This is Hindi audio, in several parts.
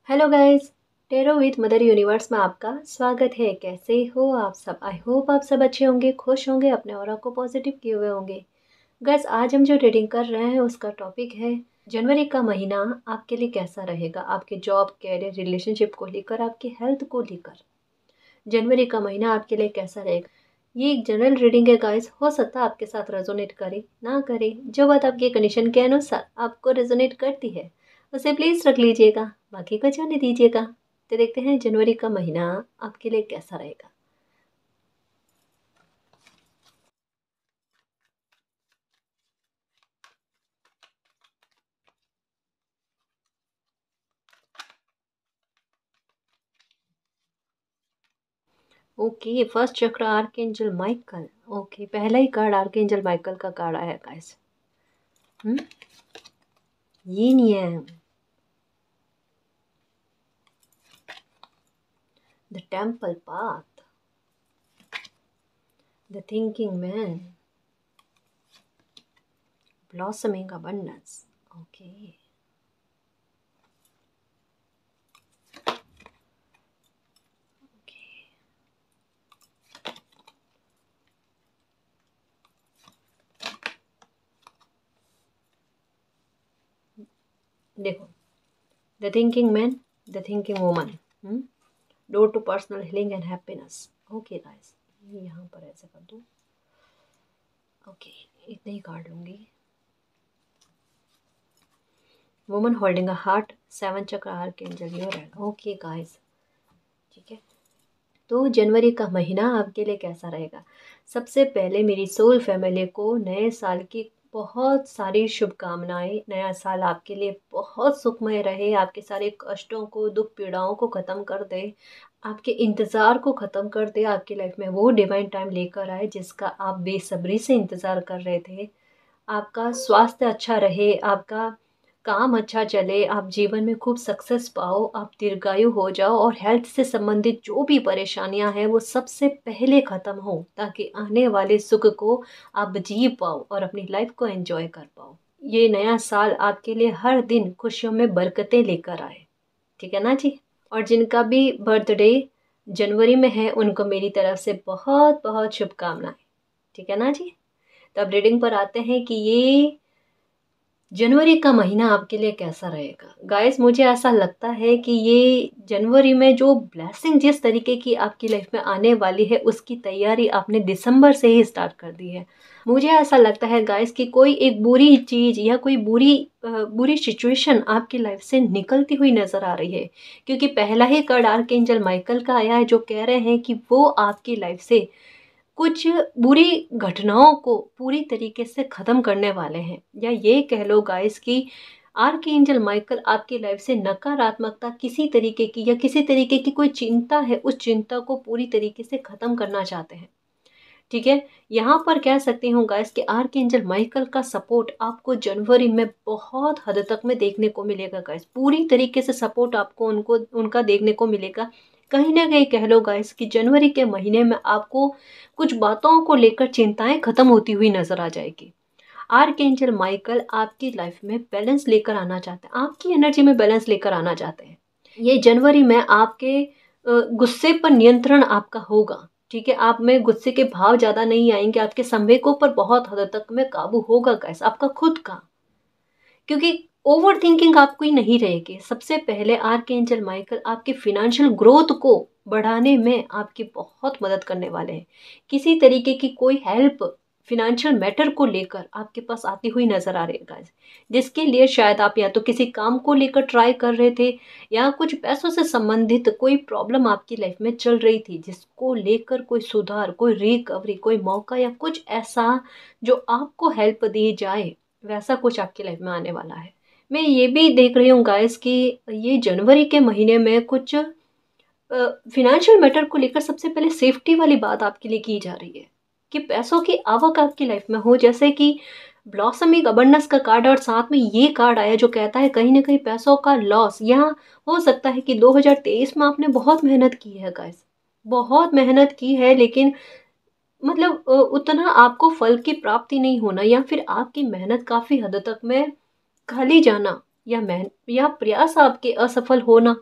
Hello guys, tarot with mother universe में आपका स्वागत है। कैसे हो आप सब? आई होप आप सब अच्छे होंगे, खुश होंगे, अपने ऑरा को पॉजिटिव किए हुए होंगे। गाइस, आज हम जो रीडिंग कर रहे हैं उसका टॉपिक है जनवरी का महीना आपके लिए कैसा रहेगा, आपके जॉब, कैरियर, रिलेशनशिप को लेकर, आपकी हेल्थ को लेकर। जनवरी का महीना आपके लिए कैसा रहेगा? ये एक जनरल रीडिंग है गाइस, हो सकता है आपके साथ रेजोनेट करे ना करे। जो बात आपके कंडीशन के अनुसार आपको रेजोनेट करती है उसे प्लीज रख लीजिएगा, बाकी को जाने दीजिएगा। तो देखते हैं जनवरी का महीना आपके लिए कैसा रहेगा। Okay, first chakra archangel Michael. Okay, पहला ही कार्ड आर्कएंजल माइकल का कार्ड आया गाइस। ये नहीं है। The temple path, the thinking man, blossoming abundance. Okay, देखो, the thinking man, the thinking woman, door to personal healing and happiness. Okay guys, यहाँ पर ऐसे कर दूँ। ओके, इतने ही कार्ड लूँगी। Woman holding a heart, 7 chakra archangel Euryale. Okay guys, ठीक है। तो जनवरी का महीना आपके लिए कैसा रहेगा? सबसे पहले मेरी सोल फैमिली को नए साल की बहुत सारी शुभकामनाएं। नया साल आपके लिए बहुत सुखमय रहे, आपके सारे कष्टों को, दुख पीड़ाओं को ख़त्म कर दे, आपके इंतज़ार को ख़त्म कर दे, आपकी लाइफ में वो डिवाइन टाइम लेकर आए जिसका आप बेसब्री से इंतज़ार कर रहे थे। आपका स्वास्थ्य अच्छा रहे, आपका काम अच्छा चले, आप जीवन में खूब सक्सेस पाओ, आप दीर्घायु हो जाओ और हेल्थ से संबंधित जो भी परेशानियां हैं वो सबसे पहले ख़त्म हो, ताकि आने वाले सुख को आप जी पाओ और अपनी लाइफ को एंजॉय कर पाओ। ये नया साल आपके लिए हर दिन खुशियों में बरकतें लेकर आए, ठीक है ना जी। और जिनका भी बर्थडे जनवरी में है उनको मेरी तरफ से बहुत बहुत शुभकामनाएं, ठीक है ना जी। तो अब रीडिंग पर आते हैं कि ये जनवरी का महीना आपके लिए कैसा रहेगा। गाइस, मुझे ऐसा लगता है कि ये जनवरी में जो ब्लेसिंग जिस तरीके की आपकी लाइफ में आने वाली है उसकी तैयारी आपने दिसंबर से ही स्टार्ट कर दी है। मुझे ऐसा लगता है गाइस कि कोई एक बुरी चीज़ या कोई बुरी सिचुएशन आपकी लाइफ से निकलती हुई नज़र आ रही है, क्योंकि पहला ही कार्ड आर्कएंजल माइकल का आया है जो कह रहे हैं कि वो आपकी लाइफ से कुछ बुरी घटनाओं को पूरी तरीके से ख़त्म करने वाले हैं। या ये कह लो गाइस कि आर्कएंजल माइकल आपकी लाइफ से नकारात्मकता किसी तरीके की या किसी तरीके की कोई चिंता है उस चिंता को पूरी तरीके से ख़त्म करना चाहते हैं, ठीक है। यहाँ पर कह सकती हूँ गाइस कि आर्कएंजल माइकल का सपोर्ट आपको जनवरी में बहुत हद तक में देखने को मिलेगा गाइस। पूरी तरीके से सपोर्ट आपको उनका देखने को मिलेगा। कहीं ना कहीं कह लो गाइस कि जनवरी के महीने में आपको कुछ बातों को लेकर चिंताएं खत्म होती हुई नजर आ जाएगी। आर्कएंजल माइकल आपकी लाइफ में बैलेंस लेकर आना चाहते हैं, आपकी एनर्जी में बैलेंस लेकर आना चाहते हैं। ये जनवरी में आपके गुस्से पर नियंत्रण आपका होगा, ठीक है। आप में गुस्से के भाव ज़्यादा नहीं आएंगे, आपके संवेगों पर बहुत हद तक में काबू होगा गैस आपका खुद का, क्योंकि ओवर थिंकिंग आपको ही नहीं रहेगी। सबसे पहले आर्कएंजल माइकल आपके फिनेंशियल ग्रोथ को बढ़ाने में आपकी बहुत मदद करने वाले हैं। किसी तरीके की कोई हेल्प फिनेंशियल मैटर को लेकर आपके पास आती हुई नजर आ रही है गाइस, जिसके लिए शायद आप या तो किसी काम को लेकर ट्राई कर रहे थे या कुछ पैसों से संबंधित कोई प्रॉब्लम आपकी लाइफ में चल रही थी जिसको लेकर कोई सुधार, कोई रिकवरी, कोई मौका या कुछ ऐसा जो आपको हेल्प दी जाए, वैसा कुछ आपकी लाइफ में आने वाला है। मैं ये भी देख रही हूँ गाइस कि ये जनवरी के महीने में कुछ फिनेंशियल मैटर को लेकर सबसे पहले सेफ्टी वाली बात आपके लिए की जा रही है कि पैसों की आवक आपकी लाइफ में हो, जैसे कि ब्लॉसमिंग अबंडेंस का कार्ड और साथ में ये कार्ड आया जो कहता है कहीं ना कहीं पैसों का लॉस। यहाँ हो सकता है कि 2023 में आपने बहुत मेहनत की है गाइस, बहुत मेहनत की है, लेकिन मतलब उतना आपको फल की प्राप्ति नहीं होना, या फिर आपकी मेहनत काफ़ी हद तक में खाली जाना, या प्रयास आपके असफल होना,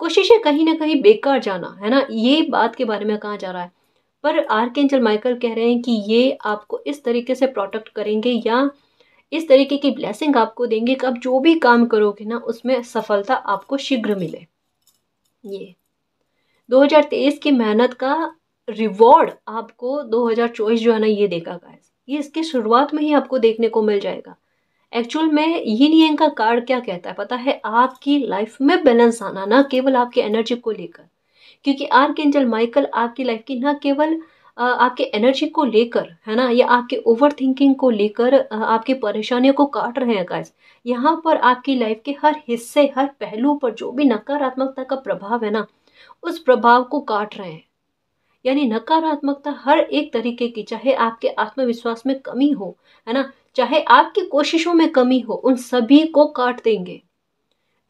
कोशिशें कहीं ना कहीं बेकार जाना, है ना, ये बात के बारे में कहा जा रहा है। पर आर्कएंजल माइकल कह रहे हैं कि ये आपको इस तरीके से प्रोटेक्ट करेंगे या इस तरीके की ब्लेसिंग आपको देंगे कि आप जो भी काम करोगे ना उसमें सफलता आपको शीघ्र मिले। ये 2023 की मेहनत का रिवॉर्ड आपको 2024 जो है ना ये देगा गाइस। ये इसकी शुरुआत में ही आपको देखने को मिल जाएगा। एक्चुअल में यिन यांग का कार्ड क्या कहता है पता है, आपकी लाइफ में बैलेंस आना, ना केवल आपकी एनर्जी को लेकर। क्योंकि आर्कएंजल माइकल आपकी लाइफ की ना केवल आपके एनर्जी को लेकर, है ना, या आपके ओवर थिंकिंग को लेकर आपकी परेशानियों को काट रहे हैं गाइस। यहाँ पर आपकी लाइफ के हर हिस्से, हर पहलू पर जो भी नकारात्मकता का प्रभाव है ना, उस प्रभाव को काट रहे हैं। यानी नकारात्मकता हर एक तरीके की, चाहे आपके आत्मविश्वास में कमी हो, है ना, चाहे आपकी कोशिशों में कमी हो, उन सभी को काट देंगे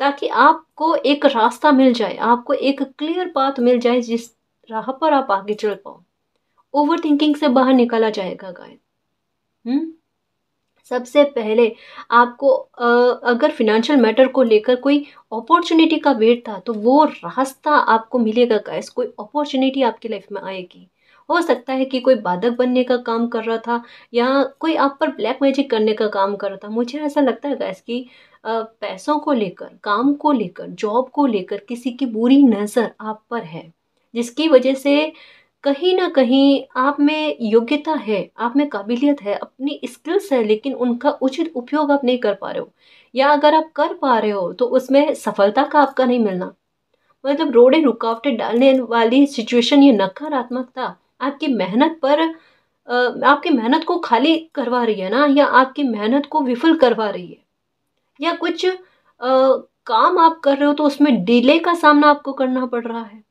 ताकि आपको एक रास्ता मिल जाए, आपको एक क्लियर पाथ मिल जाए जिस राह पर आप आगे चल पाओ। ओवर थिंकिंग से बाहर निकाला जाएगा गाइस। सबसे पहले आपको अगर फिनेंशियल मैटर को लेकर कोई अपॉर्चुनिटी का वेट था तो वो रास्ता आपको मिलेगा गाइस। कोई अपॉर्चुनिटी आपकी लाइफ में आएगी। हो सकता है कि कोई बाधक बनने का काम कर रहा था या कोई आप पर ब्लैक मैजिक करने का काम कर रहा था। मुझे ऐसा लगता है गाइस कि पैसों को लेकर, काम को लेकर, जॉब को लेकर किसी की बुरी नज़र आप पर है, जिसकी वजह से कहीं ना कहीं आप में योग्यता है, आप में काबिलियत है, अपनी स्किल्स है, लेकिन उनका उचित उपयोग आप नहीं कर पा रहे हो, या अगर आप कर पा रहे हो तो उसमें सफलता का आपका नहीं मिलना। मतलब रोड़े रुकावटें डालने वाली सिचुएशन, ये नकारात्मकता आपकी मेहनत पर आपकी मेहनत को खाली करवा रही है ना, या आपकी मेहनत को विफल करवा रही है, या कुछ काम आप कर रहे हो तो उसमें डिले का सामना आपको करना पड़ रहा है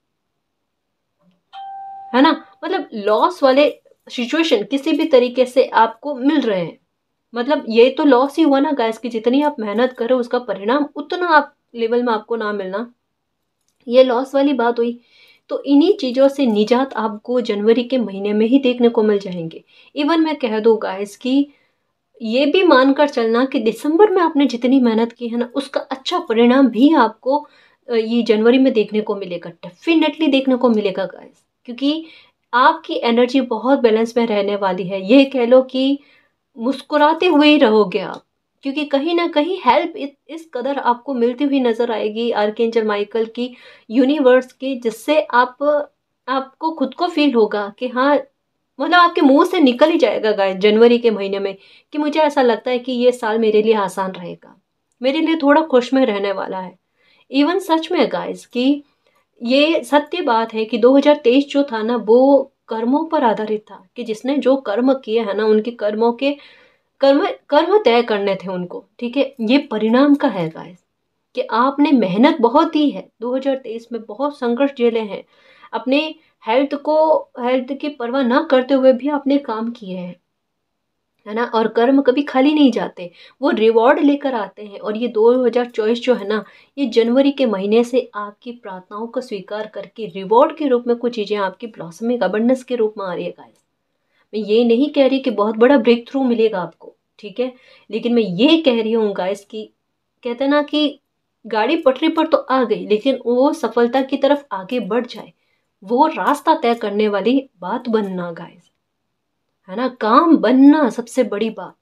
ना। मतलब लॉस वाले सिचुएशन किसी भी तरीके से आपको मिल रहे हैं। मतलब ये तो लॉस ही हुआ ना गाइस कि जितनी आप मेहनत करो उसका परिणाम उतना आप लेवल में आपको ना मिलना, ये लॉस वाली बात हुई। तो इन्हीं चीज़ों से निजात आपको जनवरी के महीने में ही देखने को मिल जाएंगे। इवन मैं कह दूँ गाइस कि ये भी मानकर चलना कि दिसंबर में आपने जितनी मेहनत की है ना उसका अच्छा परिणाम भी आपको ये जनवरी में देखने को मिलेगा, डेफिनेटली देखने को मिलेगा गाइस। क्योंकि आपकी एनर्जी बहुत बैलेंस में रहने वाली है। ये कह लो कि मुस्कुराते हुए ही रहोगे आप, क्योंकि कहीं ना कहीं हेल्प इस कदर आपको मिलती हुई नजर आएगी आर्कएंजल माइकल की, यूनिवर्स की, जिससे आपको खुद को फील होगा कि हाँ, मतलब आपके मुंह से निकल ही जाएगा गाइस जनवरी के महीने में कि मुझे ऐसा लगता है कि ये साल मेरे लिए आसान रहेगा, मेरे लिए थोड़ा खुश में रहने वाला है। इवन सच में गाइस कि ये सत्य बात है कि 2023 जो था ना वो कर्मों पर आधारित था कि जिसने जो कर्म किए हैं ना उनके कर्मों के कर्म कर्म तय करने थे उनको, ठीक है। ये परिणाम का है गाइस कि आपने मेहनत बहुत दी है, 2023 में बहुत संघर्ष झेले हैं, अपने हेल्थ की परवाह ना करते हुए भी आपने काम किए हैं, है ना। और कर्म कभी खाली नहीं जाते, वो रिवॉर्ड लेकर आते हैं। और ये 2024 जो है ना, ये जनवरी के महीने से आपकी प्रार्थनाओं को स्वीकार करके रिवॉर्ड के रूप में कुछ चीज़ें आपकी ब्लॉसमिंग अबंडेंस के रूप में आ रही है गाइस। मैं ये नहीं कह रही कि बहुत बड़ा ब्रेक थ्रू मिलेगा आपको, ठीक है, लेकिन मैं ये कह रही हूँ गाइस कि कहते हैं ना कि गाड़ी पटरी पर तो आ गई लेकिन वो सफलता की तरफ आगे बढ़ जाए, वो रास्ता तय करने वाली बात बनना गाइस, है ना। काम बनना सबसे बड़ी बात,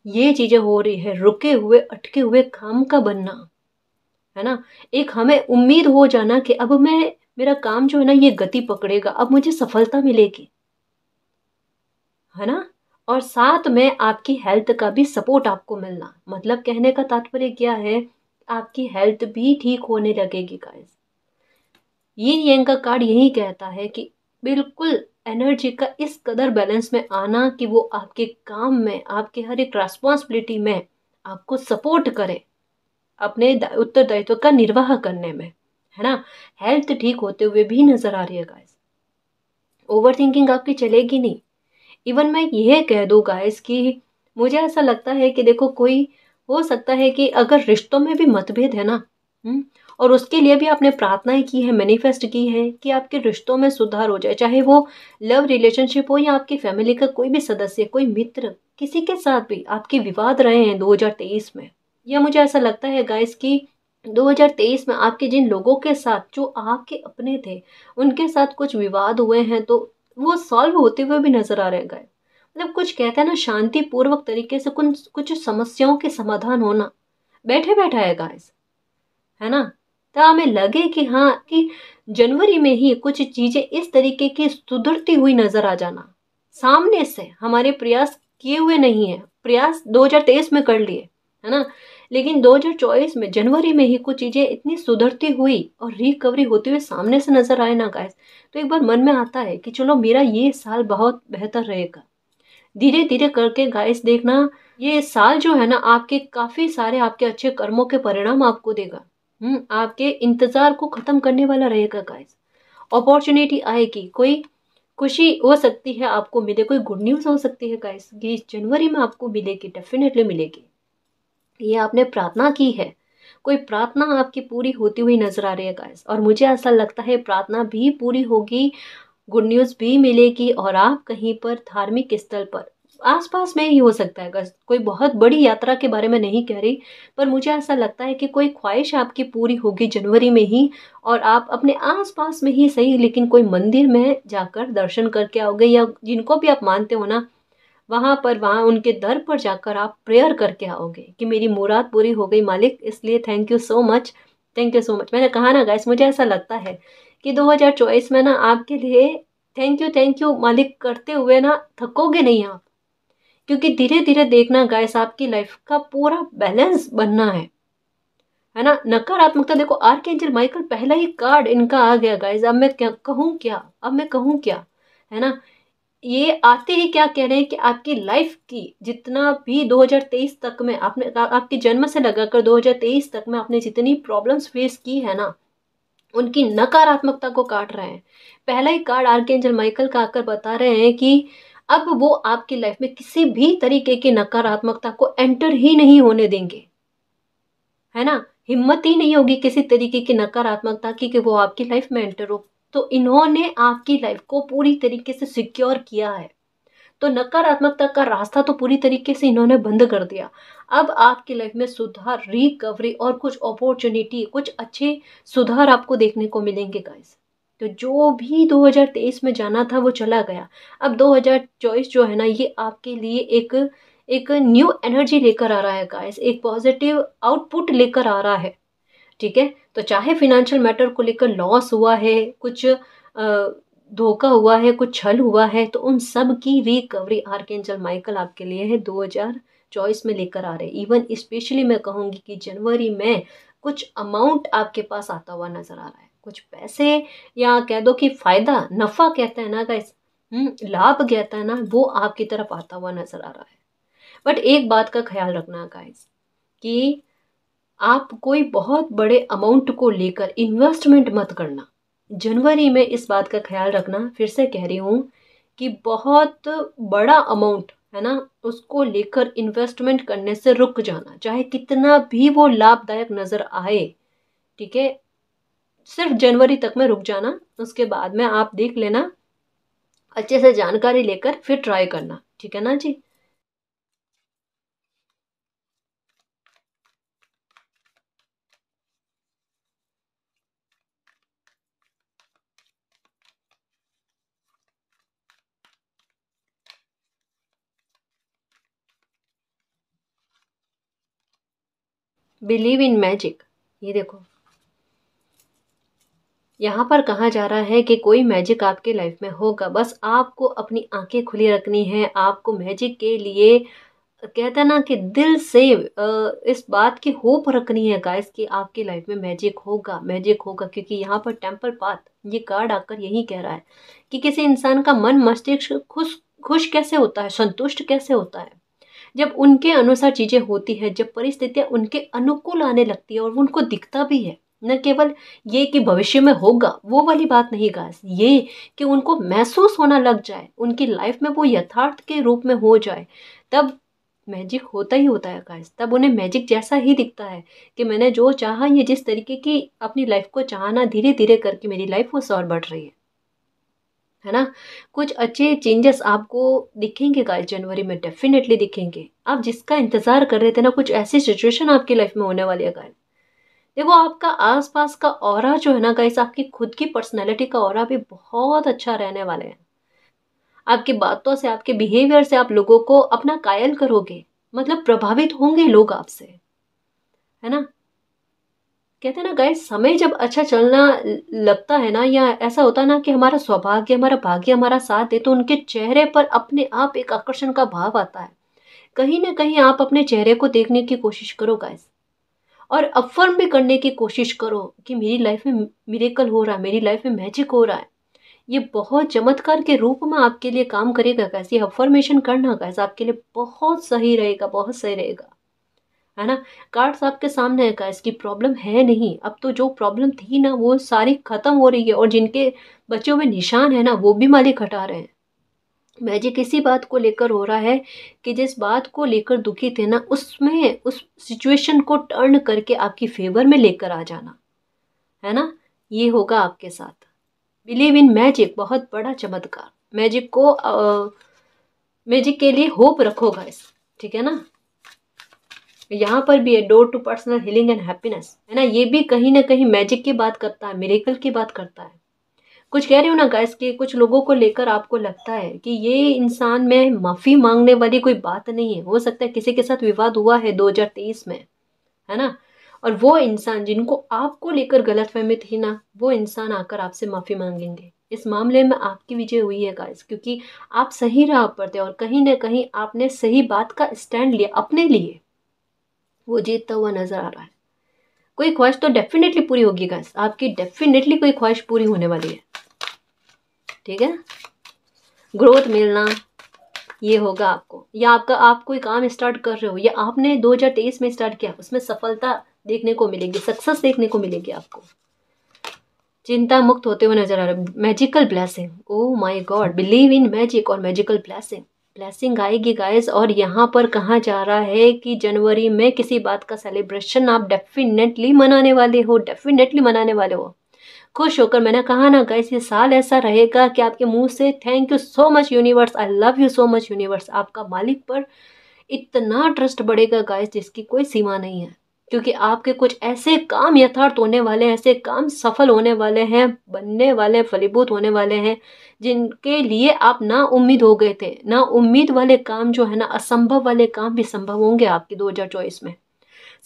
ये चीजें हो रही है, रुके हुए अटके हुए काम का बनना, है ना। एक हमें उम्मीद हो जाना कि अब मेरा काम जो है ना ये गति पकड़ेगा, अब मुझे सफलता मिलेगी, है ना। और साथ में आपकी हेल्थ का भी सपोर्ट आपको मिलना, मतलब कहने का तात्पर्य क्या है, आपकी हेल्थ भी ठीक होने लगेगी गाइस। यिन यांग का कार्ड यही कहता है कि बिल्कुल एनर्जी का इस कदर बैलेंस में आना कि वो आपके काम में, आपके हर एक रेस्पॉन्सिबिलिटी में आपको सपोर्ट करे अपने उत्तरदायित्व का निर्वाह करने में, है ना। हेल्थ ठीक होते हुए भी नजर आ रही है गाइस, ओवर थिंकिंग आपकी चलेगी नहीं। इवन मैं यह कह दूँ गाइस कि मुझे ऐसा लगता है कि देखो, कोई हो सकता है कि अगर रिश्तों में भी मतभेद है ना, और उसके लिए भी आपने प्रार्थनाएं की है, मैनिफेस्ट की है कि आपके रिश्तों में सुधार हो जाए, चाहे वो लव रिलेशनशिप हो या आपकी फैमिली का कोई भी सदस्य, कोई मित्र, किसी के साथ भी आपके विवाद रहे हैं 2023 में, या मुझे ऐसा लगता है गाइस कि 2023 में आपके जिन लोगों के साथ जो आपके अपने थे उनके साथ कुछ विवाद हुए हैं तो वो सॉल्व होते हुए भी नजर आ रहे हैं गाइस। मतलब कुछ कहते हैं ना, शांतिपूर्वक तरीके से कुछ कुछ समस्याओं के समाधान होना बैठे बैठा है गाइस, है ना। तो हमें लगे कि हाँ, कि जनवरी में ही कुछ चीजें इस तरीके की सुधरती हुई नजर आ जाना सामने से, हमारे प्रयास किए हुए नहीं है, प्रयास 2023 में कर लिए, है ना, लेकिन 2024 में जनवरी में ही कुछ चीजें इतनी सुधरती हुई और रिकवरी होते हुए सामने से नजर आए ना गाइस, तो एक बार मन में आता है कि चलो मेरा ये साल बहुत बेहतर रहेगा। धीरे धीरे करके गाइस देखना, ये साल जो है ना आपके काफी सारे आपके अच्छे कर्मों के परिणाम आपको देगा। आपके इंतजार को खत्म करने वाला रहेगा गाइस। अपॉर्चुनिटी आएगी, कोई खुशी हो सकती है आपको मिले, कोई गुड न्यूज हो सकती है गाइस, ये जनवरी में आपको मिलेगी, डेफिनेटली मिलेगी। ये आपने प्रार्थना की है, कोई प्रार्थना आपकी पूरी होती हुई नजर आ रही है गाइस, और मुझे ऐसा लगता है प्रार्थना भी पूरी होगी, गुड न्यूज भी मिलेगी, और आप कहीं पर धार्मिक स्थल पर आसपास में ही हो सकता है गाइस, कोई बहुत बड़ी यात्रा के बारे में नहीं कह रही, पर मुझे ऐसा लगता है कि कोई ख्वाहिश आपकी पूरी होगी जनवरी में ही, और आप अपने आसपास में ही सही लेकिन कोई मंदिर में जाकर दर्शन करके आओगे, या जिनको भी आप मानते हो ना वहां पर, वहां उनके दर पर जाकर आप प्रेयर करके आओगे कि मेरी मुराद पूरी हो गई मालिक, इसलिए thank you so much, thank you so much. मैंने कहा ना गाइस, मुझे ऐसा लगता है कि 2024 में ना आपके लिए थैंक यू मालिक करते हुए ना थकोगे नहीं आप, क्योंकि धीरे धीरे देखना गाइस आपकी लाइफ का पूरा बैलेंस बनना है ना। नकारात्मकता देखो, आर्कएंजल माइकल पहला ही कार्ड इनका आ गया गाइस, अब मैं क्या कहूँ, क्या अब मैं कहूँ क्या, है ना। ये आते ही क्या कह रहे हैं कि आपकी लाइफ की जितना भी 2023 तक में आपने, आपके जन्म से लगाकर 2023 तक में आपने जितनी प्रॉब्लम्स फेस की है ना, उनकी नकारात्मकता को काट रहे हैं। पहला ही कार्ड आर्कएंजल माइकल का आकर बता रहे हैं कि अब वो आपकी लाइफ में किसी भी तरीके की नकारात्मकता को एंटर ही नहीं होने देंगे, है ना। हिम्मत ही नहीं होगी किसी तरीके की नकारात्मकता की कि वो आपकी लाइफ में एंटर हो। तो इन्होंने आपकी लाइफ को पूरी तरीके से सिक्योर किया है, तो नकारात्मकता का रास्ता तो पूरी तरीके से इन्होंने बंद कर दिया। अब आपकी लाइफ में सुधार, रिकवरी और कुछ अपॉर्चुनिटी, कुछ अच्छे सुधार आपको देखने को मिलेंगे गाइस। तो जो भी 2023 में जाना था वो चला गया, अब 2024 जो है ना ये आपके लिए एक एक न्यू एनर्जी लेकर आ रहा है गाइस, एक पॉजिटिव आउटपुट लेकर आ रहा है। ठीक है, तो चाहे फिनेंशियल मैटर को लेकर लॉस हुआ है, कुछ धोखा हुआ है, कुछ छल हुआ है, तो उन सब की रिकवरी आर्कएंजल माइकल आपके लिए है 2024 में लेकर आ रहे हैं। इवन स्पेशली मैं कहूँगी कि जनवरी में कुछ अमाउंट आपके पास आता हुआ नजर आ रहा है, कुछ पैसे, या कह दो कि फायदा, नफा कहते हैं ना गाइस, लाभ कहता है ना, वो आपकी तरफ आता हुआ नजर आ रहा है। बट एक बात का ख्याल रखना गाइस, कि आप कोई बहुत बड़े अमाउंट को लेकर इन्वेस्टमेंट मत करना जनवरी में, इस बात का ख्याल रखना। फिर से कह रही हूँ कि बहुत बड़ा अमाउंट है ना, उसको लेकर इन्वेस्टमेंट करने से रुक जाना, चाहे कितना भी वो लाभदायक नजर आए। ठीक है, सिर्फ जनवरी तक में रुक जाना, उसके बाद में आप देख लेना, अच्छे से जानकारी लेकर फिर ट्राई करना, ठीक है ना जी। बिलीव इन मैजिक, ये देखो यहाँ पर कहा जा रहा है कि कोई मैजिक आपके लाइफ में होगा, बस आपको अपनी आंखें खुली रखनी है, आपको मैजिक के लिए कहते हैं ना कि दिल से इस बात की होप रखनी है गाइस कि आपकी लाइफ में मैजिक होगा, मैजिक होगा, क्योंकि यहाँ पर टेम्पल पाथ ये कार्ड आकर यही कह रहा है कि किसी इंसान का मन मस्तिष्क खुश खुश कैसे होता है, संतुष्ट कैसे होता है, जब उनके अनुसार चीजें होती है, जब परिस्थितियां उनके अनुकूल आने लगती है और वो उनको दिखता भी है। न केवल ये कि भविष्य में होगा, वो वाली बात नहीं गाइस, ये कि उनको महसूस होना लग जाए, उनकी लाइफ में वो यथार्थ के रूप में हो जाए, तब मैजिक होता ही होता है गाइस। तब उन्हें मैजिक जैसा ही दिखता है कि मैंने जो चाहा, ये जिस तरीके की अपनी लाइफ को चाहना, धीरे धीरे करके मेरी लाइफ वो और बढ़ रही है ना। कुछ अच्छे चेंजेस आपको दिखेंगे गाइस जनवरी में, डेफिनेटली दिखेंगे। आप जिसका इंतजार कर रहे थे ना, कुछ ऐसी सिचुएशन आपकी लाइफ में होने वाली है गाइस, देखो आपका आसपास का ऑरा जो है ना गाइस, आपकी खुद की पर्सनैलिटी का ऑरा भी बहुत अच्छा रहने वाले हैं। आपकी बातों से, आपके बिहेवियर से आप लोगों को अपना कायल करोगे, मतलब प्रभावित होंगे लोग आपसे, है ना। कहते हैं ना गाइस, समय जब अच्छा चलना लगता है ना, या ऐसा होता है ना कि हमारा सौभाग्य, हमारा भाग्य हमारा साथ दे, तो उनके चेहरे पर अपने आप एक आकर्षण का भाव आता है। कहीं ना कहीं आप अपने चेहरे को देखने की कोशिश करो गाइस, और अफर्म भी करने की कोशिश करो कि मेरी लाइफ में मिरेकल हो रहा है, मेरी लाइफ में मैजिक हो रहा है। ये बहुत चमत्कार के रूप में आपके लिए काम करेगा गाइस। ये अफर्मेशन करना गाइस आपके लिए बहुत सही रहेगा, बहुत सही रहेगा, है ना। कार्ड्स आपके सामने है गाइस, की प्रॉब्लम है नहीं, अब तो जो प्रॉब्लम थी ना वो सारी खत्म हो रही है, और जिनके बच्चों में निशान है ना वो भी मालिक हटा रहे हैं। मैजिक इसी बात को लेकर हो रहा है कि जिस बात को लेकर दुखी थे ना, उसमें उस सिचुएशन को टर्न करके आपकी फेवर में लेकर आ जाना, है ना। ये होगा आपके साथ। बिलीव इन मैजिक, बहुत बड़ा चमत्कार। मैजिक के लिए होप रखो गाइस, ठीक है ना। यहाँ पर भी है door to personal healing and happiness, है ना। ये भी कहीं ना कहीं मैजिक की बात करता है, मिरेकल की बात करता है। कुछ कह रही हूँ ना गाइस कि कुछ लोगों को लेकर आपको लगता है कि ये इंसान में माफी मांगने वाली कोई बात नहीं है। हो सकता है किसी के साथ विवाद हुआ है 2023 में, है ना, और वो इंसान जिनको आपको लेकर गलतफहमी थी ना, वो इंसान आकर आपसे माफी मांगेंगे। इस मामले में आपकी विजय हुई है गाइस, क्योंकि आप सही राह पर थे और कहीं ना कहीं आपने सही बात का स्टैंड लिया अपने लिए। वो जीतता हुआ नजर आ रहा है। कोई ख्वाहिश तो डेफिनेटली पूरी होगी गाइस, आपकी डेफिनेटली कोई ख्वाहिश पूरी होने वाली है, ठीक है। ग्रोथ मिलना, ये होगा आपको, या आपका आप कोई काम स्टार्ट कर रहे हो, या आपने 2023 में स्टार्ट किया, उसमें सफलता देखने को मिलेगी, सक्सेस देखने को मिलेगी आपको। चिंता मुक्त होते हुए नजर आ रहा है। Magical blessing, oh my God, believe in magic और मैजिकल ब्लेसिंग। ब्लेसिंग आएगी गाइस, और यहाँ पर कहा जा रहा है कि जनवरी में किसी बात का सेलिब्रेशन आप डेफिनेटली मनाने वाले हो, डेफिनेटली मनाने वाले हो, खुश होकर। मैंने कहा ना गाइस, ये साल ऐसा रहेगा कि आपके मुंह से thank you so much universe, I love you so much universe, आपका मालिक पर इतना ट्रस्ट बढ़ेगा गाइस जिसकी कोई सीमा नहीं है। क्योंकि आपके कुछ ऐसे काम यथार्थ होने वाले हैं, ऐसे काम सफल होने वाले हैं, बनने वाले, फलीभूत होने वाले हैं, जिनके लिए आप ना उम्मीद हो गए थे। ना उम्मीद वाले काम जो है ना, असंभव वाले काम भी संभव होंगे आपके 2024 में।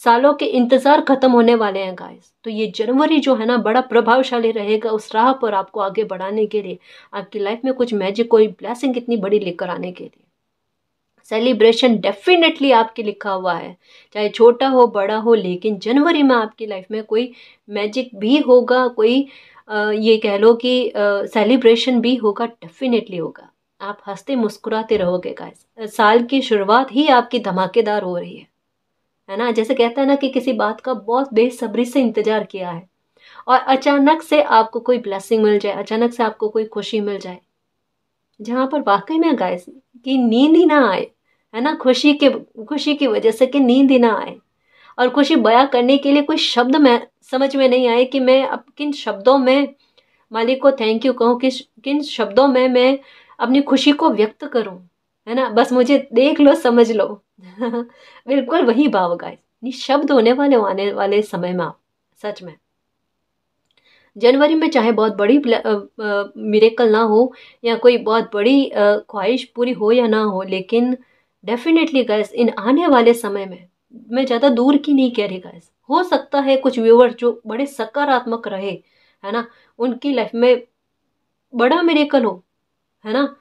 सालों के इंतजार खत्म होने वाले हैं गाइस। तो ये जनवरी जो है ना बड़ा प्रभावशाली रहेगा उस राह पर आपको आगे बढ़ाने के लिए, आपकी लाइफ में कुछ मैजिक, कोई ब्लेसिंग इतनी बड़ी लेकर आने के लिए। सेलिब्रेशन डेफिनेटली आपके लिखा हुआ है, चाहे छोटा हो बड़ा हो, लेकिन जनवरी में आपकी लाइफ में कोई मैजिक भी होगा, कोई ये कह लो कि सेलिब्रेशन भी होगा, डेफिनेटली होगा। आप हंसते मुस्कुराते रहोगे गाइस। साल की शुरुआत ही आपकी धमाकेदार हो रही है ना। जैसे कहता है ना कि किसी बात का बहुत बेसब्री से इंतजार किया है, और अचानक से आपको कोई ब्लेसिंग मिल जाए, अचानक से आपको कोई खुशी मिल जाए, जहां पर वाकई में गाइस की नींद ही ना आए, है ना। खुशी की वजह से कि नींद ही ना आए, और खुशी बयां करने के लिए कोई शब्द में समझ में नहीं आए कि मैं अब किन शब्दों में मालिक को थैंक यू कहूँ, किन शब्दों में मैं अपनी खुशी को व्यक्त करूं, है ना। बस मुझे देख लो, समझ लो। बिल्कुल वही भाव गाइस, निशब्द होने वाले आने वाले समय में आप, सच में जनवरी में चाहे बहुत बड़ी मिरेकल ना हो, या कोई बहुत बड़ी ख्वाहिश पूरी हो या ना हो, लेकिन डेफिनेटली गाइस इन आने वाले समय में, मैं ज़्यादा दूर की नहीं कह रही गाइस, हो सकता है कुछ व्यूअर जो बड़े सकारात्मक रहे, है ना, उनकी लाइफ में बड़ा मिरेकल हो, है ना।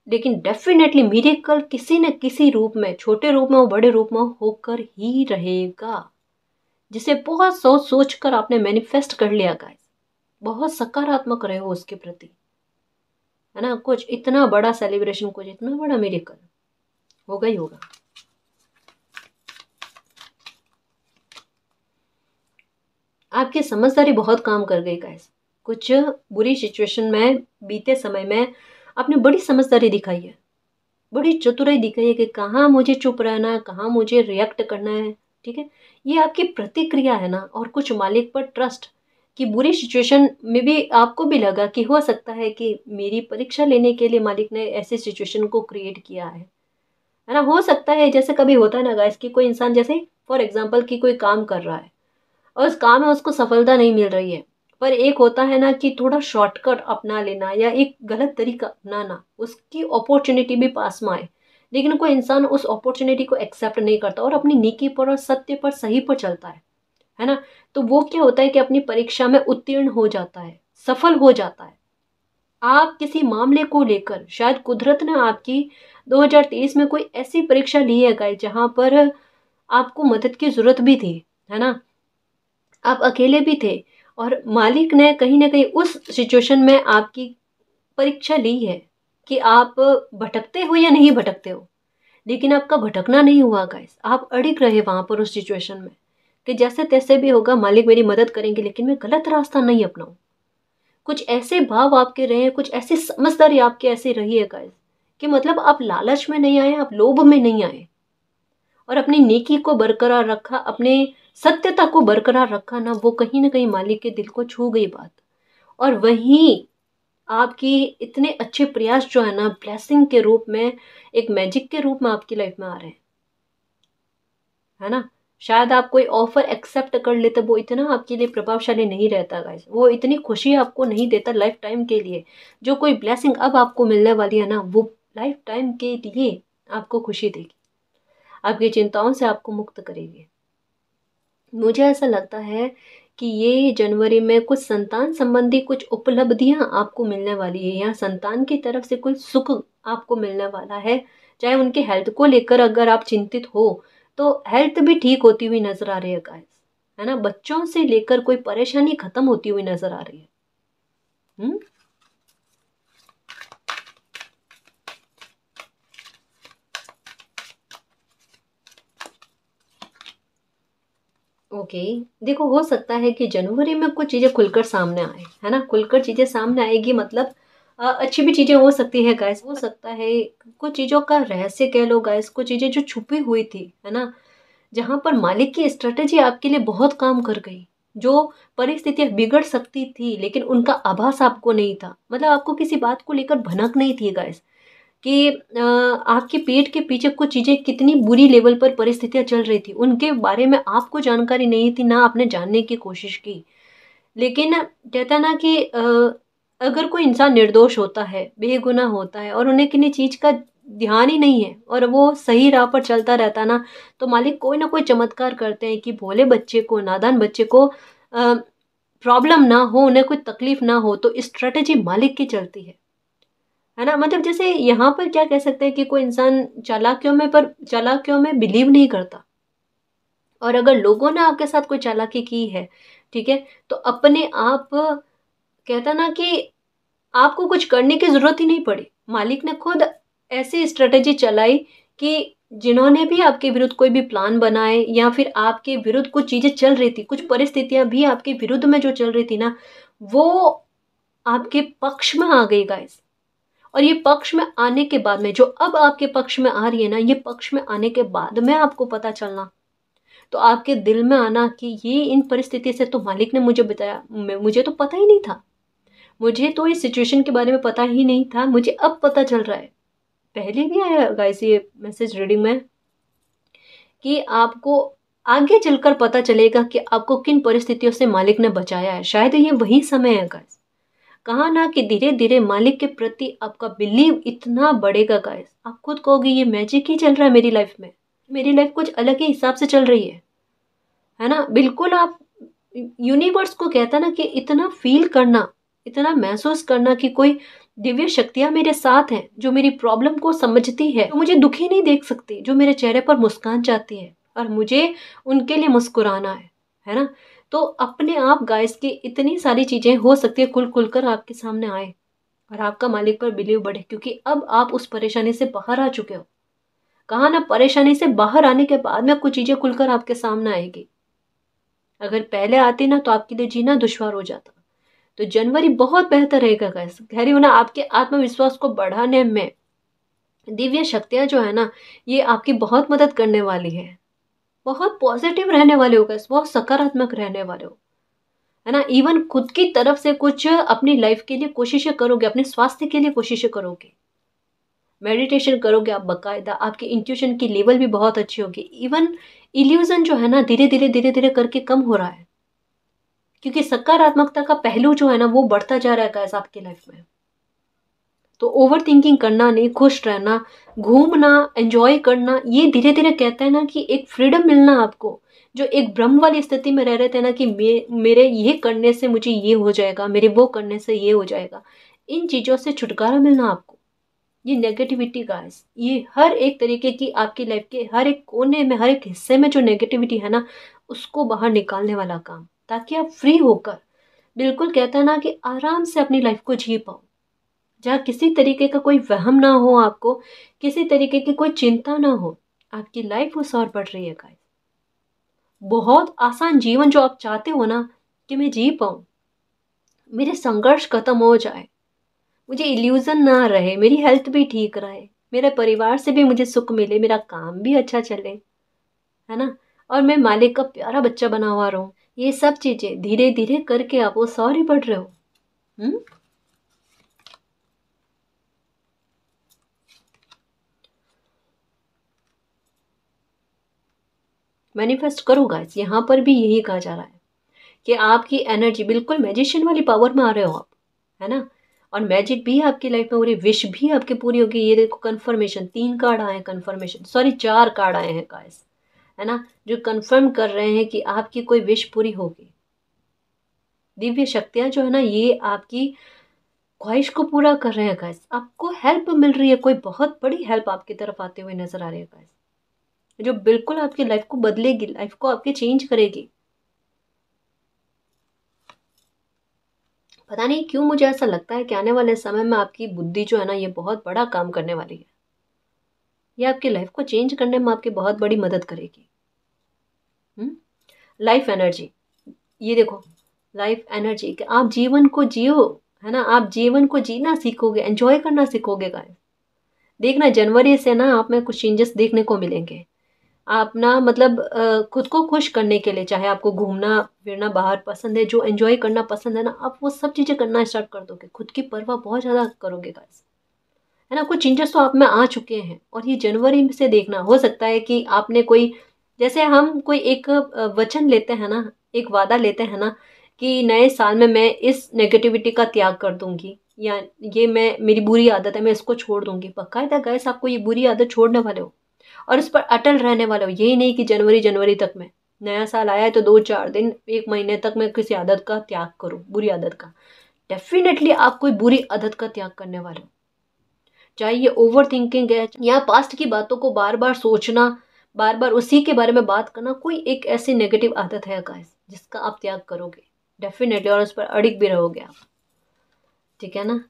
लेकिन डेफिनेटली मिरेकल किसी न किसी रूप में, छोटे रूप में हो बड़े रूप में होकर ही रहेगा, जिसे बहुत सोच सोच कर आपने मैनिफेस्ट कर लिया गाइस। बहुत सकारात्मक रहे हो उसके प्रति, है ना। कुछ इतना बड़ा सेलिब्रेशन, कुछ इतना बड़ा मिरेकल होगा ही होगा। आपकी समझदारी बहुत काम कर गई गाइस। कुछ बुरी सिचुएशन में बीते समय में आपने बड़ी समझदारी दिखाई है, बड़ी चतुराई दिखाई है कि कहाँ मुझे चुप रहना है, कहाँ मुझे रिएक्ट करना है, ठीक है। ये आपकी प्रतिक्रिया है ना, और कुछ मालिक पर ट्रस्ट, कि बुरी सिचुएशन में भी आपको भी लगा कि हो सकता है कि मेरी परीक्षा लेने के लिए मालिक ने ऐसे सिचुएशन को क्रिएट किया है ना। हो सकता है जैसे कभी होता है ना गाइस कि कोई इंसान, जैसे फॉर एग्जाम्पल कि कोई काम कर रहा है और उस काम में उसको सफलता नहीं मिल रही है, पर एक होता है ना कि थोड़ा शॉर्टकट अपना लेना या एक गलत तरीका अपनाना, उसकी अपॉर्चुनिटी भी पास में आए, लेकिन कोई इंसान उस अपॉर्चुनिटी को एक्सेप्ट नहीं करता और अपनी नेकी पर और सत्य पर, सही पर चलता है ना। तो वो क्या होता है कि अपनी परीक्षा में उत्तीर्ण हो जाता है, सफल हो जाता है। आप किसी मामले को लेकर शायद कुदरत ने आपकी 2023 में कोई ऐसी परीक्षा ली है गाइस जहां पर आपको मदद की जरूरत भी थी, है ना, आप अकेले भी थे, और मालिक ने कहीं ना कहीं उस सिचुएशन में आपकी परीक्षा ली है कि आप भटकते हो या नहीं भटकते हो। लेकिन आपका भटकना नहीं हुआ गाइस, आप अड़िग रहे वहां पर उस सिचुएशन में कि जैसे तैसे भी होगा, मालिक मेरी मदद करेंगे, लेकिन मैं गलत रास्ता नहीं अपनाऊं। कुछ ऐसे भाव आपके रहे, कुछ ऐसी समझदारी आपकी ऐसी रही है गाइस कि मतलब आप लालच में नहीं आए, आप लोभ में नहीं आए, और अपनी नेकी को बरकरार रखा, अपने सत्यता को बरकरार रखा ना, वो कहीं ना कहीं मालिक के दिल को छू गई बात। और वहीं आपकी इतने अच्छे प्रयास जो है ना, ब्लेसिंग के रूप में, एक मैजिक के रूप में आपकी लाइफ में आ रहे हैं, है ना। शायद आप कोई ऑफर एक्सेप्ट कर लेते, वो इतना आपके लिए प्रभावशाली नहीं रहता गाइस, वो इतनी खुशी आपको नहीं देता लाइफ टाइम के लिए। जो कोई ब्लेसिंग अब आपको मिलने वाली है ना, वो लाइफ टाइम के लिए आपको खुशी देगी, आपकी चिंताओं से आपको मुक्त करेगी। मुझे ऐसा लगता है कि ये जनवरी में कुछ संतान संबंधी कुछ उपलब्धियां आपको मिलने वाली है, या संतान की तरफ से कुछ सुख आपको मिलने वाला है। चाहे उनके हेल्थ को लेकर अगर आप चिंतित हो, तो हेल्थ भी ठीक होती हुई नजर आ रही है गाइस, है ना। बच्चों से लेकर कोई परेशानी खत्म होती हुई नजर आ रही है। हम्म। ओके। देखो, हो सकता है कि जनवरी में कुछ चीजें खुलकर सामने आए, है ना, खुलकर चीजें सामने आएगी, मतलब अच्छी भी चीजें हो सकती है गाइस, हो सकता है कुछ चीजों का रहस्य कह लो गाइस, कुछ चीजें जो छुपी हुई थी, है ना, जहां पर मालिक की स्ट्रेटेजी आपके लिए बहुत काम कर गई। जो परिस्थितियां बिगड़ सकती थी लेकिन उनका आभास आपको नहीं था, मतलब आपको किसी बात को लेकर भनक नहीं थी गाइस, कि आपके पेट के पीछे कुछ चीजें कितनी बुरी लेवल पर परिस्थितियां चल रही थी, उनके बारे में आपको जानकारी नहीं थी, ना आपने जानने की कोशिश की। लेकिन कहता है ना कि अगर कोई इंसान निर्दोष होता है, बेगुनाह होता है, और उन्हें किन्हीं चीज का ध्यान ही नहीं है, और वो सही राह पर चलता रहता ना, तो मालिक कोई ना कोई चमत्कार करते हैं कि भोले बच्चे को, नादान बच्चे को प्रॉब्लम ना हो, उन्हें कोई तकलीफ ना हो, तो स्ट्रेटेजी मालिक की चलती है ना। मतलब जैसे यहाँ पर क्या कह सकते हैं कि कोई इंसान चालाकियों में, पर चालाकियों में बिलीव नहीं करता, और अगर लोगों ने आपके साथ कोई चालाकी की है, ठीक है, तो अपने आप, कहता ना कि आपको कुछ करने की जरूरत ही नहीं पड़ी, मालिक ने खुद ऐसी स्ट्रेटेजी चलाई कि जिन्होंने भी आपके विरुद्ध कोई भी प्लान बनाए, या फिर आपके विरुद्ध कुछ चीजें चल रही थी, कुछ परिस्थितियां भी आपके विरुद्ध में जो चल रही थी ना, वो आपके पक्ष में आ गई गाइस। और ये पक्ष में आने के बाद में, जो अब आपके पक्ष में आ रही है ना, ये पक्ष में आने के बाद में आपको पता चलना, तो आपके दिल में आना कि ये इन परिस्थिति से तो मालिक ने मुझे बताया, मुझे तो पता ही नहीं था, मुझे तो इस सिचुएशन के बारे में पता ही नहीं था, मुझे अब पता चल रहा है। पहले भी आया गाइस ये मैसेज रीडिंग में कि आपको आगे चलकर पता चलेगा कि आपको किन परिस्थितियों से मालिक ने बचाया है। शायद ये वही समय है गाइस, कहा ना कि धीरे धीरे मालिक के प्रति आपका बिलीव इतना बढ़ेगा गाइस, आप खुद कहोगे ये मैजिक ही चल रहा है मेरी लाइफ में, मेरी लाइफ कुछ अलग ही हिसाब से चल रही है ना। बिल्कुल आप यूनिवर्स को कहता ना कि इतना फील करना, इतना महसूस करना कि कोई दिव्य शक्तियां मेरे साथ हैं, जो मेरी प्रॉब्लम को समझती है, जो मुझे दुखी नहीं देख सकती, जो मेरे चेहरे पर मुस्कान चाहती है, और मुझे उनके लिए मुस्कुराना है ना। तो अपने आप गाइस की इतनी सारी चीजें हो सकती है खुल खुलकर आपके सामने आए, और आपका मालिक पर बिलीव बढ़े, क्योंकि अब आप उस परेशानी से बाहर आ चुके हो। कहा ना, परेशानी से बाहर आने के बाद में कुछ चीजें खुलकर आपके सामने आएगी, अगर पहले आती ना तो आपके लिए जीना दुश्वार हो जाता। तो जनवरी बहुत बेहतर रहेगा गाइस, कह रही हूं ना, आपके आत्मविश्वास को बढ़ाने में दिव्य शक्तियां जो है ना, ये आपकी बहुत मदद करने वाली है। बहुत पॉजिटिव रहने वाले हो गाइस, बहुत सकारात्मक रहने वाले हो, है ना। इवन खुद की तरफ से कुछ अपनी लाइफ के लिए कोशिशें करोगे, अपने स्वास्थ्य के लिए कोशिशें करोगे, मेडिटेशन करोगे आप बकायदा, आपकी इंट्यूशन की लेवल भी बहुत अच्छी होगी। इवन इल्यूजन जो है ना, धीरे धीरे करके कम हो रहा है, क्योंकि सकारात्मकता का पहलू जो है ना वो बढ़ता जा रहा है गाइस आपकी लाइफ में। तो ओवर थिंकिंग करना नहीं, खुश रहना, घूमना, एंजॉय करना, ये धीरे धीरे कहते हैं ना कि एक फ्रीडम मिलना आपको। जो एक ब्रह्म वाली स्थिति में रह रहे थे ना कि मेरे ये करने से मुझे ये हो जाएगा, मेरे वो करने से ये हो जाएगा, इन चीज़ों से छुटकारा मिलना आपको। ये नेगेटिविटी गाइस, ये हर एक तरीके की आपकी लाइफ के हर एक कोने में, हर एक हिस्से में जो नेगेटिविटी है ना, उसको बाहर निकालने वाला काम, ताकि आप फ्री होकर बिल्कुल कहता है ना कि आराम से अपनी लाइफ को जी पाओ, जहाँ किसी तरीके का कोई वहम ना हो आपको, किसी तरीके की कोई चिंता ना हो। आपकी लाइफ उस और बढ़ रही है गाइस। बहुत आसान जीवन जो आप चाहते हो ना कि मैं जी पाऊँ, मेरे संघर्ष खत्म हो जाए, मुझे इल्यूजन ना रहे, मेरी हेल्थ भी ठीक रहे, मेरे परिवार से भी मुझे सुख मिले, मेरा काम भी अच्छा चले, है ना, और मैं मालिक का प्यारा बच्चा बना हुआ रहूं। ये सब चीजें धीरे धीरे करके आप वो सॉरी बढ़ रहे हो। मैनिफेस्ट करो गाइस, यहाँ पर भी यही कहा जा रहा है कि आपकी एनर्जी बिल्कुल मैजिशियन वाली पावर में आ रहे हो आप, है ना, और मैजिक भी आपकी लाइफ में हो रही, विश भी आपकी पूरी होगी। ये देखो कंफर्मेशन, 3 कार्ड आए हैं, कंफर्मेशन, सॉरी 4 कार्ड आए हैं गाइस, है ना, जो कंफर्म कर रहे हैं कि आपकी कोई विश पूरी होगी। दिव्य शक्तियां जो है ना ये आपकी ख्वाहिश को पूरा कर रहे हैं गाइस। आपको हेल्प मिल रही है, कोई बहुत बड़ी हेल्प आपकी तरफ आते हुए नजर आ रही है गाइस, जो बिल्कुल आपकी लाइफ को बदलेगी, लाइफ को आपकी चेंज करेगी। पता नहीं क्यों मुझे ऐसा लगता है कि आने वाले समय में आपकी बुद्धि जो है ना ये बहुत बड़ा काम करने वाली है। ये आपकी लाइफ को चेंज करने में आपकी बहुत बड़ी मदद करेगी। लाइफ एनर्जी, ये देखो लाइफ एनर्जी कि आप जीवन को जियो, है ना, आप जीवन को जीना सीखोगे, एंजॉय करना सीखोगे गाइस। देखना जनवरी से ना आप में कुछ चेंजेस देखने को मिलेंगे। आप ना मतलब खुद को खुश करने के लिए, चाहे आपको घूमना फिरना बाहर पसंद है, जो एंजॉय करना पसंद है ना, आप वो सब चीज़ें करना स्टार्ट कर दोगे, खुद की परवाह बहुत ज़्यादा करोगे गाइस, है ना। कुछ चेंजेस तो आप में आ चुके हैं और ये जनवरी से देखना, हो सकता है कि आपने कोई, जैसे हम कोई एक वचन लेते हैं ना, एक वादा लेते हैं ना कि नए साल में मैं इस नेगेटिविटी का त्याग कर दूंगी, या ये मैं मेरी बुरी आदत है मैं इसको छोड़ दूंगी। बाकायदा गाइस आपको ये बुरी आदत छोड़ने वाले हो और उस पर अटल रहने वाले हो। यही नहीं कि जनवरी जनवरी तक में, नया साल आया है तो 2-4 दिन 1 महीने तक मैं किसी आदत का त्याग करूं, बुरी आदत का। डेफिनेटली आप कोई बुरी आदत का त्याग करने वाले हो, चाहे ये ओवर थिंकिंग है या पास्ट की बातों को बार बार सोचना, बार बार उसी के बारे में बात करना, कोई एक ऐसी नेगेटिव आदत है गाइस जिसका आप त्याग करोगे डेफिनेटली, और उस पर अडिग भी रहोगे आप, ठीक है ना।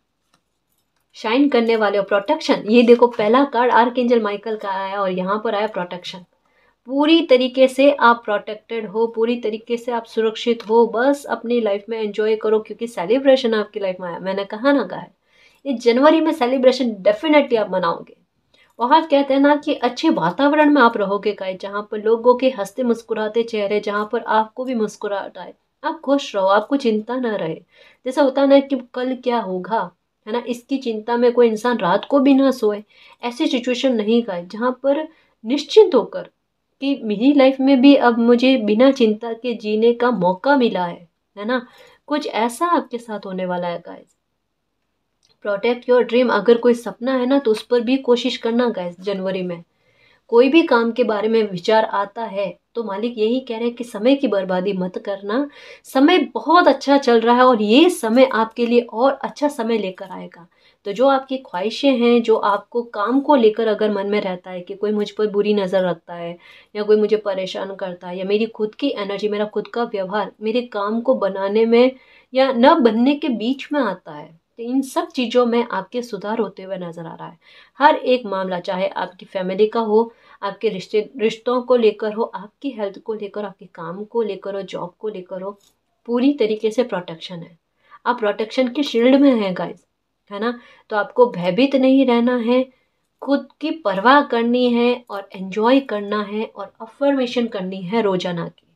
शाइन करने वाले हो, प्रोटेक्शन, ये देखो पहला कार्ड आर्कएंजल माइकल का आया और यहाँ पर आया प्रोटेक्शन। पूरी तरीके से आप प्रोटेक्टेड हो, पूरी तरीके से आप सुरक्षित हो, बस अपनी लाइफ में एंजॉय करो क्योंकि सेलिब्रेशन आपकी लाइफ में आया। मैंने कहा ना गाइस, ये जनवरी में सेलिब्रेशन डेफिनेटली आप मनाओगे। बहुत कहते हैं ना कि अच्छे वातावरण में आप रहोगे गाइस, जहाँ पर लोगों के हंसते मुस्कुराते चेहरे, जहाँ पर आपको भी मुस्कुराहट आए, आप खुश रहो, आपको चिंता ना रहे। जैसा होता है ना कि कल क्या होगा, है ना, इसकी चिंता में कोई इंसान रात को भी ना सोए, ऐसी सिचुएशन नहीं गाइस, जहाँ पर निश्चिंत होकर कि मेरी लाइफ में भी अब मुझे बिना चिंता के जीने का मौका मिला है ना, कुछ ऐसा आपके साथ होने वाला है गाइस। प्रोटेक्ट योर ड्रीम, अगर कोई सपना है ना तो उस पर भी कोशिश करना गाइस। जनवरी में कोई भी काम के बारे में विचार आता है तो मालिक यही कह रहे हैं कि समय की बर्बादी मत करना, समय बहुत अच्छा चल रहा है और ये समय आपके लिए और अच्छा समय लेकर आएगा। तो जो आपकी ख्वाहिशें हैं, जो आपको काम को लेकर अगर मन में रहता है कि कोई मुझ पर बुरी नज़र रखता है या कोई मुझे परेशान करता है, या मेरी खुद की एनर्जी, मेरा खुद का व्यवहार मेरे काम को बनाने में या न बनने के बीच में आता है, तो इन सब चीज़ों में आपके सुधार होते हुए नज़र आ रहा है। हर एक मामला, चाहे आपकी फैमिली का हो, आपके रिश्तों को लेकर हो, आपकी हेल्थ को लेकर, आपके काम को लेकर हो, जॉब को लेकर हो, पूरी तरीके से प्रोटेक्शन है। आप प्रोटेक्शन के शील्ड में हैं गाइस, है ना। तो आपको भयभीत नहीं रहना है, खुद की परवाह करनी है और एंजॉय करना है और अफर्मेशन करनी है रोजाना की।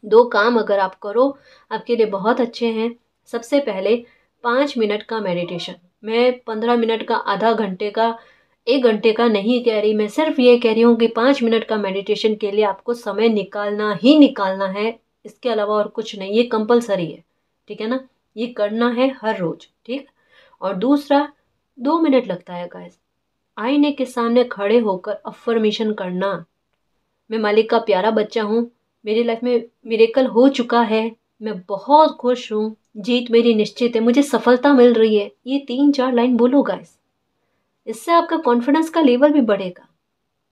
2 काम अगर आप करो आपके लिए बहुत अच्छे हैं। सबसे पहले 5 मिनट का मेडिटेशन, मैं 15 मिनट का, आधा घंटे का, 1 घंटे का नहीं कह रही, मैं सिर्फ ये कह रही हूँ कि 5 मिनट का मेडिटेशन के लिए आपको समय निकालना ही निकालना है। इसके अलावा और कुछ नहीं, ये कंपलसरी है, ठीक है ना, ये करना है हर रोज, ठीक। और दूसरा, 2 मिनट लगता है गाइस, आईने के सामने खड़े होकर अफर्मेशन करना, मैं मालिक का प्यारा बच्चा हूँ, मेरी लाइफ में मिरेकल हो चुका है, मैं बहुत खुश हूँ, जीत मेरी निश्चित है, मुझे सफलता मिल रही है, ये 3-4 लाइन बोलो गाइस। इससे आपका कॉन्फिडेंस का लेवल भी बढ़ेगा,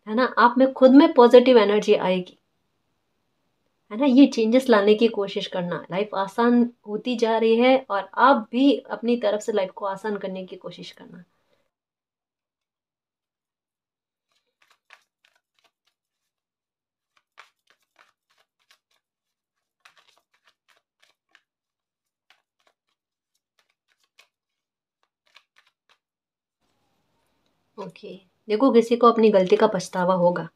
है ना, आप में खुद में पॉजिटिव एनर्जी आएगी, है ना। ये चेंजेस लाने की कोशिश करना, लाइफ आसान होती जा रही है और आप भी अपनी तरफ से लाइफ को आसान करने की कोशिश करना। ओके, देखो किसी को अपनी गलती का पछतावा होगा,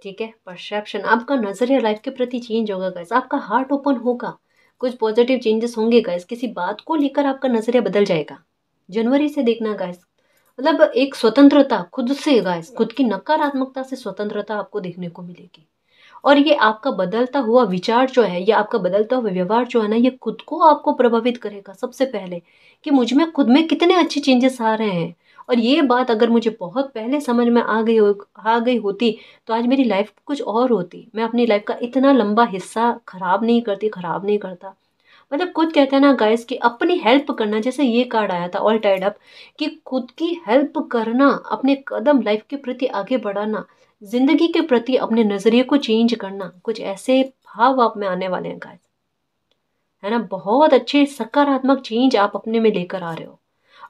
ठीक है, परसेप्शन, आपका नजरिया लाइफ के प्रति चेंज होगा गाइस, आपका हार्ट ओपन होगा, कुछ पॉजिटिव चेंजेस होंगे गाइस, किसी बात को लेकर आपका नजरिया बदल जाएगा। जनवरी से देखना गाइस, मतलब एक स्वतंत्रता खुद से गाइस, खुद की नकारात्मकता से स्वतंत्रता आपको देखने को मिलेगी। और ये आपका बदलता हुआ विचार जो है, या आपका बदलता हुआ व्यवहार जो है ना, ये खुद को आपको प्रभावित करेगा सबसे पहले, कि मुझ में खुद में कितने अच्छे चेंजेस आ रहे हैं। और ये बात अगर मुझे बहुत पहले समझ में आ गई होती, तो आज मेरी लाइफ कुछ और होती, मैं अपनी लाइफ का इतना लंबा हिस्सा खराब नहीं करता। मतलब खुद कहते हैं ना गाइस कि अपनी हेल्प करना, जैसे ये कार्ड आया था ऑल टाइड अप, कि खुद की हेल्प करना, अपने कदम लाइफ के प्रति आगे बढ़ाना, जिंदगी के प्रति अपने नजरिए को चेंज करना, कुछ ऐसे भाव आप में आने वाले हैं गाइस, है ना। बहुत अच्छे सकारात्मक चेंज आप अपने में लेकर आ रहे हो,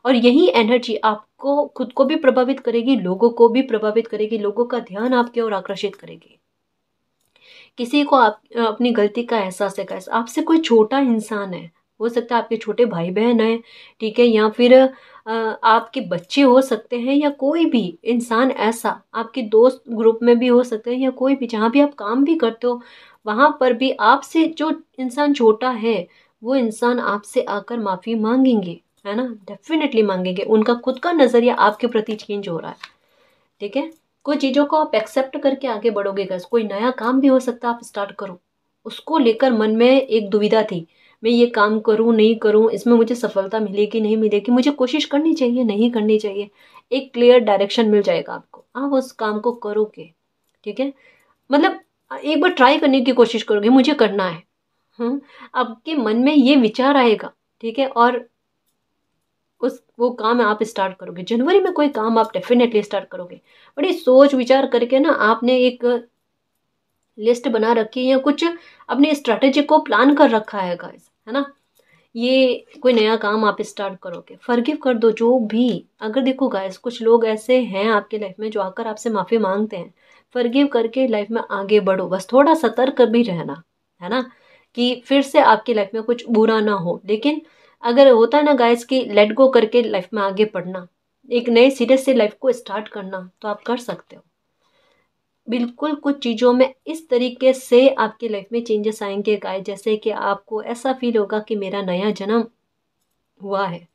और यही एनर्जी आपको खुद को भी प्रभावित करेगी, लोगों को भी प्रभावित करेगी, लोगों का ध्यान आपकी ओर आकर्षित करेगी। किसी को आप अपनी गलती का एहसास है गाइस, आपसे कोई छोटा इंसान है, हो सकता है आपके छोटे भाई बहन है, ठीक है, या फिर आपके बच्चे हो सकते हैं, या कोई भी इंसान ऐसा आपके दोस्त ग्रुप में भी हो सकते हैं, या कोई भी जहाँ भी आप काम भी करते हो, वहां पर भी आपसे जो इंसान छोटा है, वो इंसान आपसे आकर माफी मांगेंगे, है ना, डेफिनेटली मांगेंगे, उनका खुद का नजरिया आपके प्रति चेंज हो रहा है, ठीक है। कुछ चीज़ों को आप एक्सेप्ट करके आगे बढ़ोगे गाइस, कोई नया काम भी हो सकता है, आप स्टार्ट करो, उसको लेकर मन में एक दुविधा थी, मैं ये काम करूं नहीं करूं, इसमें मुझे सफलता मिलेगी नहीं मिलेगी, मुझे कोशिश करनी चाहिए नहीं करनी चाहिए, एक क्लियर डायरेक्शन मिल जाएगा आपको, आप उस काम को करोगे, ठीक है। मतलब एक बार ट्राई करने की कोशिश करोगे, मुझे करना है, आपके मन में ये विचार आएगा, ठीक है, और उस वो काम आप स्टार्ट करोगे, जनवरी में कोई काम आप डेफिनेटली स्टार्ट करोगे, बड़ी सोच विचार करके ना, आपने एक लिस्ट बना रखी है, या कुछ अपनी स्ट्रेटेजी को प्लान कर रखा है गाइस, है ना। ये कोई नया काम आप स्टार्ट करोगे, फॉरगिव कर दो जो भी, अगर देखो गाइस कुछ लोग ऐसे हैं आपके लाइफ में जो आकर आपसे माफी मांगते हैं, फॉरगिव करके लाइफ में आगे बढ़ो, बस थोड़ा सतर्क भी रहना, है ना, कि फिर से आपकी लाइफ में कुछ बुरा ना हो। लेकिन अगर होता है ना गाइस कि लेट गो करके लाइफ में आगे बढ़ना, एक नए सिरे से लाइफ को स्टार्ट करना, तो आप कर सकते हो बिल्कुल। कुछ चीज़ों में इस तरीके से आपकी लाइफ में चेंजेस आएंगे गाइस, जैसे कि आपको ऐसा फील होगा कि मेरा नया जन्म हुआ है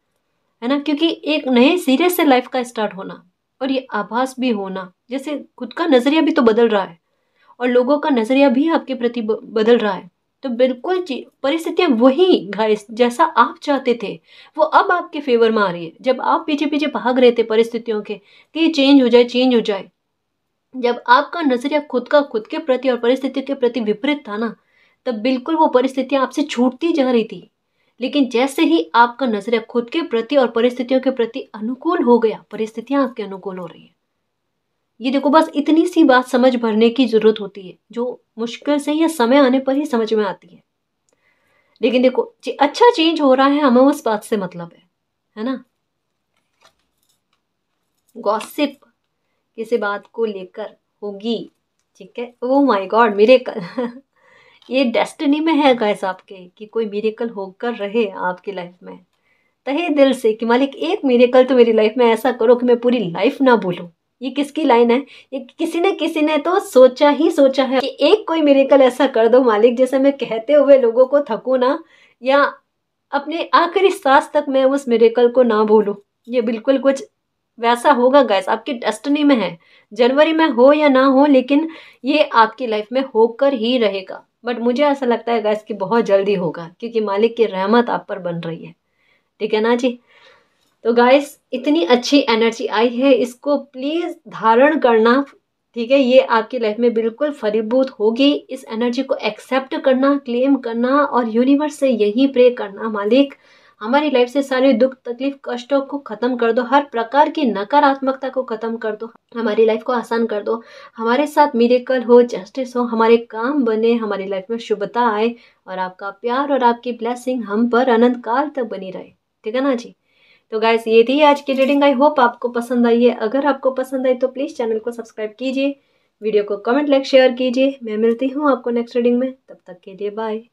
ना, क्योंकि एक नए सिरे से लाइफ का स्टार्ट होना, और ये आभास भी होना, जैसे खुद का नजरिया भी तो बदल रहा है, और लोगों का नजरिया भी आपके प्रति बदल रहा है, तो बिल्कुल परिस्थितियां वही गाइस जैसा आप चाहते थे, वो अब आपके फेवर में आ रही है। जब आप पीछे पीछे भाग रहे थे परिस्थितियों के कि ये चेंज हो जाए चेंज हो जाए, जब आपका नजरिया खुद के प्रति और परिस्थिति के प्रति विपरीत था ना, तब बिल्कुल वो परिस्थितियां आपसे छूटती जा रही थी। लेकिन जैसे ही आपका नजरिया खुद के प्रति और परिस्थितियों के प्रति अनुकूल हो गया, परिस्थितियां आपके अनुकूल हो रही है। ये देखो, बस इतनी सी बात समझ भरने की जरूरत होती है, जो मुश्किल से या समय आने पर ही समझ में आती है। लेकिन देखो अच्छा चेंज हो रहा है, हमें उस बात से मतलब है ना। गॉसिप किसी बात को लेकर होगी, ठीक है, ओ माय गॉड, मिरेकल ये डेस्टिनी में है गाइस आपके, कि कोई मिरेकल होकर रहे आपकी लाइफ में, तहे दिल से कि मालिक एक मिरेकल तो मेरी लाइफ में ऐसा करो कि मैं पूरी लाइफ ना भूलूं। ये किसकी लाइन है? ये किसी ने तो सोचा ही सोचा है कि एक कोई मिरेकल ऐसा कर दो मालिक, जैसे मैं कहते हुए लोगों को थकूं ना, या अपने आखिरी सांस तक मैं उस मिरेकल को ना भूलूं। ये बिल्कुल कुछ वैसा होगा गाइस, आपकी डेस्टिनी में है, जनवरी में हो या ना हो, लेकिन ये आपकी लाइफ में होकर ही रहेगा। बट मुझे ऐसा लगता है गाइस कि बहुत जल्दी होगा, क्योंकि मालिक की रहमत आप पर बन रही है। ठीक है ना जी। तो गाइस इतनी अच्छी एनर्जी आई है, इसको प्लीज़ धारण करना। ठीक है, ये आपकी लाइफ में बिल्कुल फलीभूत होगी। इस एनर्जी को एक्सेप्ट करना, क्लेम करना और यूनिवर्स से यही प्रे करना, मालिक हमारी लाइफ से सारे दुख तकलीफ कष्टों को ख़त्म कर दो, हर प्रकार की नकारात्मकता को ख़त्म कर दो, हमारी लाइफ को आसान कर दो, हमारे साथ मिरेकल हो, जस्टिस हो, हमारे काम बने, हमारी लाइफ में शुभता आए और आपका प्यार और आपकी ब्लेसिंग हम पर अनंत काल तक बनी रहे। ठीक है ना जी। तो गाइस ये थी आज की रीडिंग। आई होप आपको पसंद आई है। अगर आपको पसंद आई तो प्लीज़ चैनल को सब्सक्राइब कीजिए, वीडियो को कमेंट लाइक शेयर कीजिए। मैं मिलती हूँ आपको नेक्स्ट रीडिंग में, तब तक के लिए बाय।